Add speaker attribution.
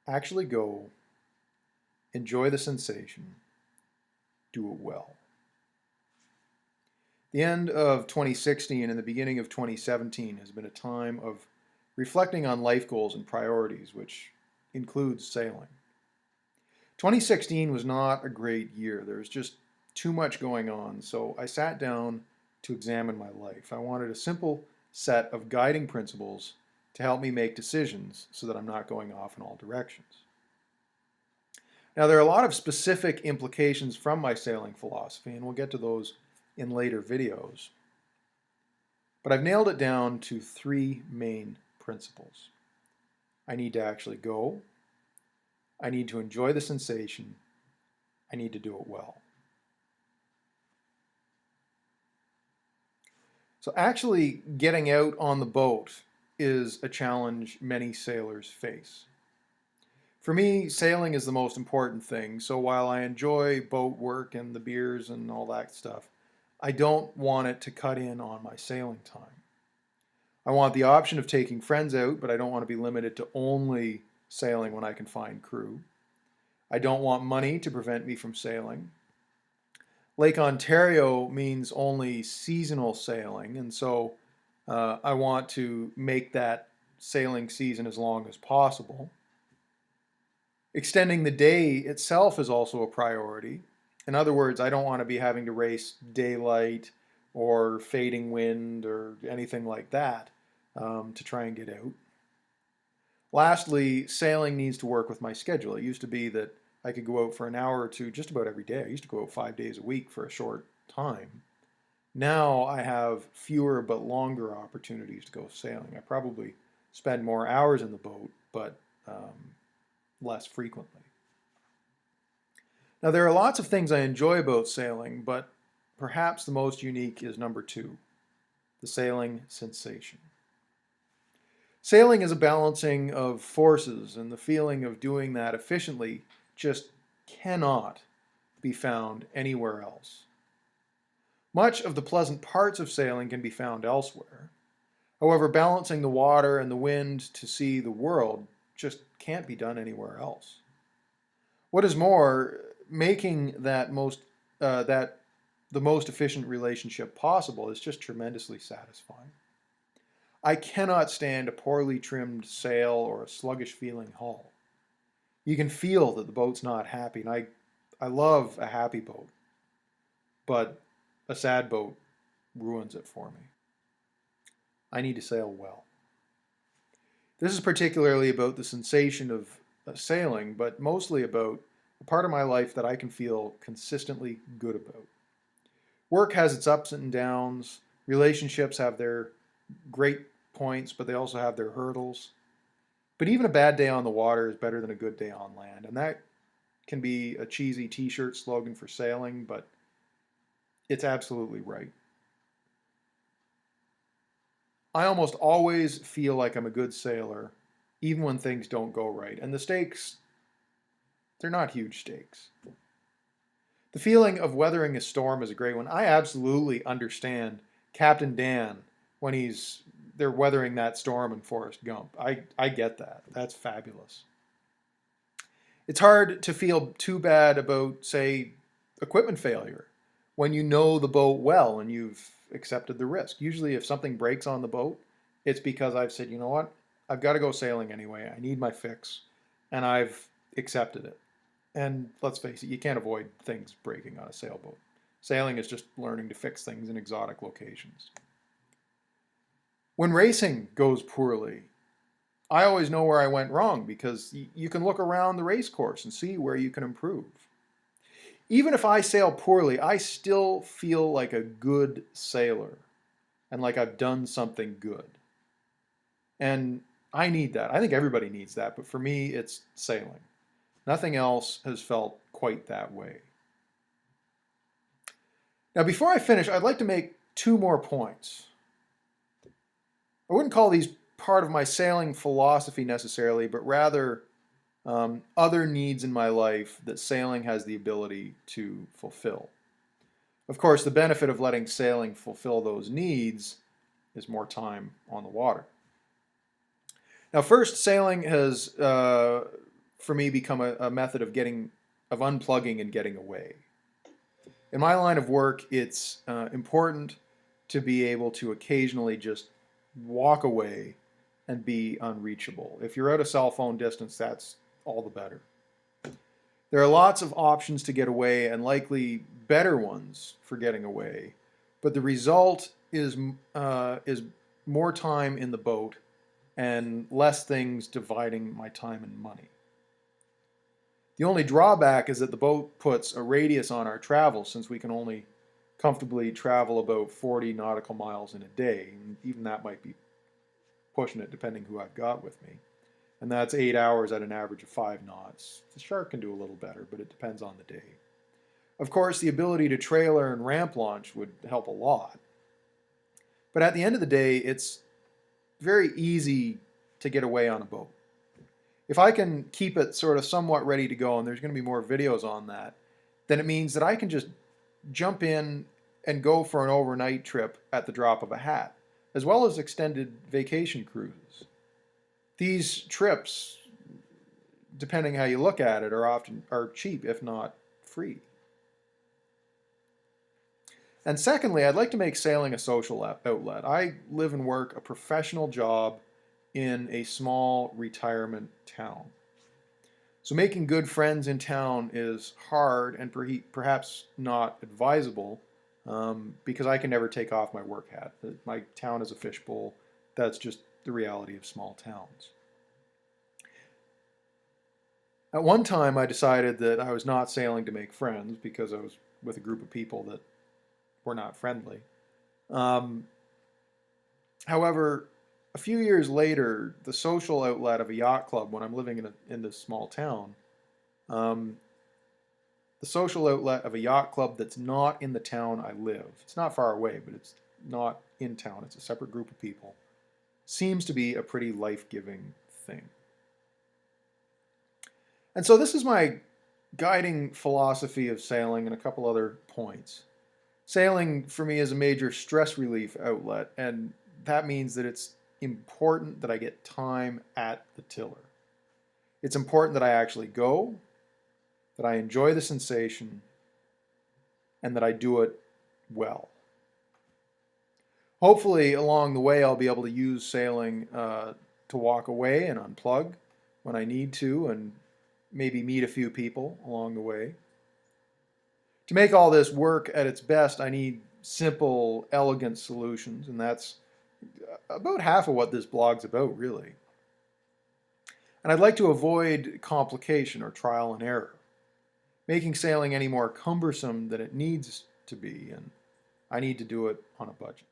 Speaker 1: Actually go, enjoy the sensation, do it well. The end of 2016 and the beginning of 2017 has been a time of reflecting on life goals and priorities, which includes sailing. 2016 was not a great year. There was just too much going on, so I sat down to examine my life. I wanted a simple set of guiding principles to help me make decisions so that I'm not going off in all directions. Now, there are a lot of specific implications from my sailing philosophy, and we'll get to those in later videos. But I've nailed it down to three main principles. I need to actually go. I need to enjoy the sensation. I need to do it well. So actually getting out on the boat is a challenge many sailors face. For me, sailing is the most important thing, so while I enjoy boat work and the beers and all that stuff, I don't want it to cut in on my sailing time. I want the option of taking friends out, but I don't want to be limited to only sailing when I can find crew. I don't want money to prevent me from sailing. Lake Ontario means only seasonal sailing, and so I want to make that sailing season as long as possible. Extending the day itself is also a priority. In other words, I don't want to be having to race daylight or fading wind or anything like that to try and get out. Lastly, sailing needs to work with my schedule. It used to be that I could go out for an hour or two just about every day. I used to go out 5 days a week for a short time. Now I have fewer but longer opportunities to go sailing. I probably spend more hours in the boat, but less frequently. Now, there are lots of things I enjoy about sailing, but perhaps the most unique is number two, the sailing sensation. Sailing is a balancing of forces, and the feeling of doing that efficiently just cannot be found anywhere else. Much of the pleasant parts of sailing can be found elsewhere. However, balancing the water and the wind to see the world just can't be done anywhere else. What is more, making the most efficient relationship possible is just tremendously satisfying. I cannot stand a poorly trimmed sail or a sluggish feeling hull. You can feel that the boat's not happy, and I love a happy boat, but a sad boat ruins it for me. I need to sail well. This is particularly about the sensation of sailing, but mostly about a part of my life that I can feel consistently good about. Work has its ups and downs. Relationships have their great points, but they also have their hurdles. But even a bad day on the water is better than a good day on land. And that can be a cheesy t-shirt slogan for sailing, but it's absolutely right. I almost always feel like I'm a good sailor, even when things don't go right. And the stakes, they're not huge stakes. The feeling of weathering a storm is a great one. I absolutely understand Captain Dan when they're weathering that storm in Forrest Gump. I get that. That's fabulous. It's hard to feel too bad about, say, equipment failure when you know the boat well and you've accepted the risk. Usually if something breaks on the boat, it's because I've said, you know what, I've got to go sailing anyway. I need my fix, and I've accepted it. And let's face it, you can't avoid things breaking on a sailboat. Sailing is just learning to fix things in exotic locations. When racing goes poorly, I always know where I went wrong because you can look around the race course and see where you can improve. Even if I sail poorly, I still feel like a good sailor and like I've done something good. And I need that. I think everybody needs that, but for me, it's sailing. Nothing else has felt quite that way. Now, before I finish, I'd like to make two more points. I wouldn't call these part of my sailing philosophy necessarily, but rather other needs in my life that sailing has the ability to fulfill. Of course, the benefit of letting sailing fulfill those needs is more time on the water. Now, first, sailing has for me become a method of unplugging and getting away. In my line of work, it's important to be able to occasionally just walk away and be unreachable. If you're out of cell phone distance, that's all the better. There are lots of options to get away and likely better ones for getting away, but the result is more time in the boat and less things dividing my time and money. The only drawback is that the boat puts a radius on our travel, since we can only comfortably travel about 40 nautical miles in a day. And even that might be pushing it, depending who I've got with me. And that's 8 hours at an average of 5 knots. The shark can do a little better, but it depends on the day. Of course, the ability to trailer and ramp launch would help a lot. But at the end of the day, it's very easy to get away on a boat. If I can keep it sort of somewhat ready to go, and there's going to be more videos on that, then it means that I can just jump in and go for an overnight trip at the drop of a hat, as well as extended vacation cruises. These trips, depending how you look at it, are cheap, if not free. And secondly, I'd like to make sailing a social outlet. I live and work a professional job in a small retirement town. So making good friends in town is hard and perhaps not advisable, because I can never take off my work hat. My town is a fishbowl. That's just the reality of small towns. At one time, I decided that I was not sailing to make friends because I was with a group of people that were not friendly. However, a few years later, the social outlet of a yacht club, when I'm living in this small town, the social outlet of a yacht club that's not in the town I live, it's not far away, but it's not in town, it's a separate group of people, seems to be a pretty life-giving thing. And so this is my guiding philosophy of sailing and a couple other points. Sailing for me is a major stress relief outlet, and that means that it's important that I get time at the tiller. It's important that I actually go, that I enjoy the sensation, and that I do it well. Hopefully, along the way, I'll be able to use sailing to walk away and unplug when I need to, and maybe meet a few people along the way. To make all this work at its best, I need simple, elegant solutions, and that's about half of what this blog's about, really. And I'd like to avoid complication or trial and error, making sailing any more cumbersome than it needs to be, and I need to do it on a budget.